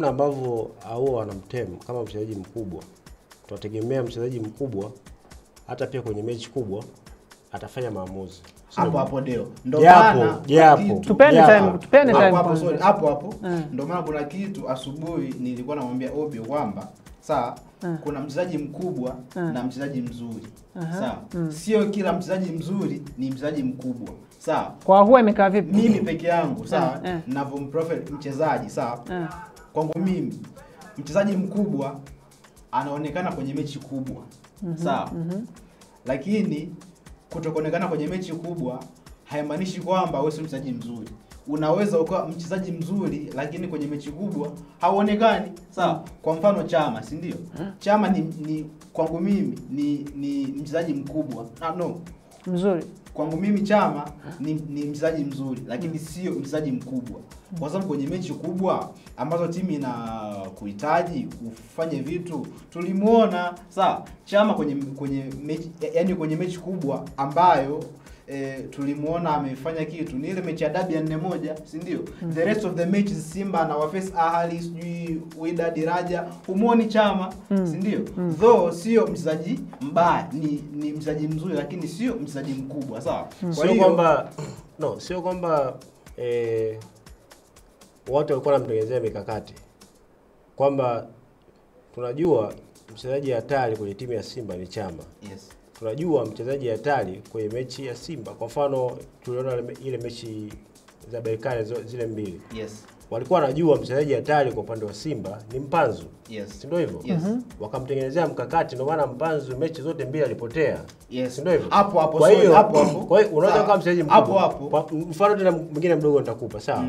Na ambavyo au wanamtem kama mchezaji mkubwa, tunategemea mchezaji mkubwa hata pia kwenye mechi kubwa atafanya maamuzi hapo Deo. Ndio maana tupende time hapo ndio maana kuna kitu asubuhi nilikuwa namwambia Obio kwamba kuna mchezaji mkubwa na mchezaji mzuri. Sio kila mchezaji mzuri ni mchezaji mkubwa. Kwa huwa imekaa vipi? Mimi peke yangu ninavyoprofile mchezaji kwangu mimi mchezaji mkubwa anaonekana kwenye mechi kubwa. Lakini kutokuonekana kwenye mechi kubwa haimaanishi kwamba wewe si mchezaji mzuri. Unaweza ukawa mchezaji mzuri lakini kwenye mechi kubwa hauonekani. Kwa mfano Chama, si ndio? Chama ni kwangu mimi ni mchezaji mkubwa. Mzuri. Kwangu mimi Chama ni mchezaji mzuri lakini sio mchezaji mkubwa. Kwa sababu kwenye mechi kubwa ambazo timu inakuhitaji ufanye vitu tulimuona Chama kwenye mechi kubwa ambayo tulimuona amefanya kitu ni ile mechi ya dabi ya 4-1, si ndio? The rest of the matches Simba na Wafes Ahali sijui Wydad Raja humuoni Chama, si ndio? Though sio mchezaji mbaya, ni mchezaji mzuri lakini sio mchezaji mkubwa, sawa? Kwa hiyo sio kwamba watu walikuwa wanamtengenezea mikakati kwamba tunajua mchezaji hatari kwenye timu ya Simba ni Chama. Yes. Tunajua mchezaji hatari kwenye mechi ya Simba. Kwa mfano tuliona ile mechi za Berkane zile mbili. Yes. Walikuwa wanajua mchezaji hatari kwa upande wa Simba ni Mpanzu. Yes. Si ndio hivyo? Yes. Wakamtengenezea mkakati, ndio maana Mpanzu mechi zote mbili alipotea. Yes. Si ndio hivyo? Hapo. Kwa hiyo unaweza kama mchezaji mkubwa. Hapo. Mfano tena mwingine mdogo nitakupa, sawa?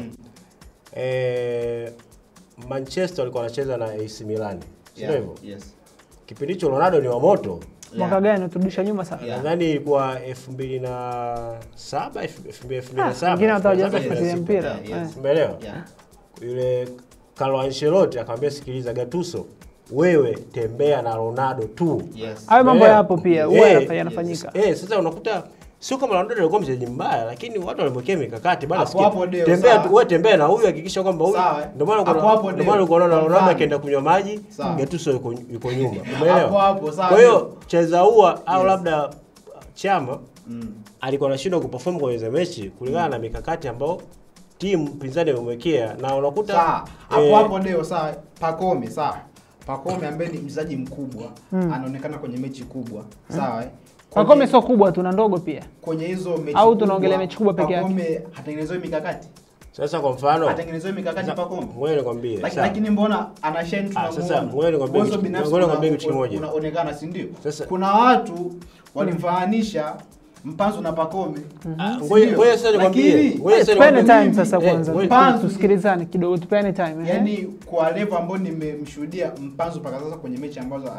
Manchester walikuwa wanacheza na AC Milan. Si ndio hivyo? Yes. Kipindi hicho Ronaldo ni wa moto. Mwaka gani turudisha nyuma sana? Nadhani ilikuwa 2007, 2007. Wengine hatawajaanza kufuatilia mpira. Umeelewa? Yule Carlo Ancelotti akamwambia, sikiliza Gattuso, wewe tembea na Ronaldo tu. Hayo mambo yapo pia, huwa yanafanyika. Sasa unakuta sio kama Ronaldo alikuwa mchezaji mbaya, lakini watu walimwekea mikakati bana, tembea tu, wewe tembea na huyu, hakikisha kwamba huyu. Ndio maana unaona Ronaldo akaenda kunywa maji, Gattuso yuko nyuma. Umeelewa? Kwa hiyo cheza huwa au labda Chama alikuwa anashindwa kuperform kwenye hizo mechi kulingana na mikakati ambao timu pinzani imemwekea, na unakuta hapo Deo Pacome ambaye ni mchezaji mkubwa anaonekana kwenye mechi kubwa, sawa? Pacome sio kubwa, tuna ndogo pia. Kwenye hizo mechi au tunaongelea mechi kubwa peke yake. Pacome hatengenezoi mikakati. Sasa kwa mfano hatengenezoi mikakati Pacome. Wewe nikwambie. Lakini mbona anashine tunamuona. Sasa wewe nikwambie kitu kimoja. Unaonekana, si ndio? Kuna watu walimfananisha Mpanzu na Pacome. Wewe sasa nikwambie. Tupeni time sasa kwanza. Tusikilizane kidogo, tupeni time. Yaani kwa level ambayo nimemshuhudia Mpanzu mpaka sasa kwenye mechi ambazo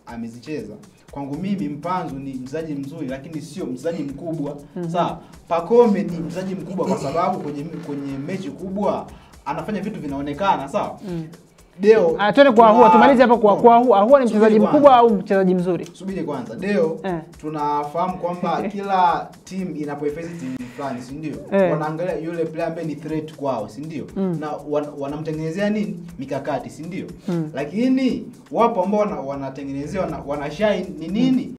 amezicheza, kwangu mimi Mpanzu ni mchezaji mzuri lakini sio mchezaji mkubwa. Sawa, Pacome ni mchezaji mkubwa kwa sababu kwenye mechi kubwa anafanya vitu vinaonekana, sawa? Deo, twende kwa huwa tumalize hapo kwa huwa ni mchezaji mkubwa au mchezaji mzuri? Subiri kwanza. Deo, tunafahamu kwamba kila team inapoiface timu fulani, si ndio? Wanaangalia yule player ambaye ni threat kwao, si ndio? Na wanamtengenezea nini? Mikakati, si ndio? Lakini wapo ambao wanatengenezea wanashine ni nini?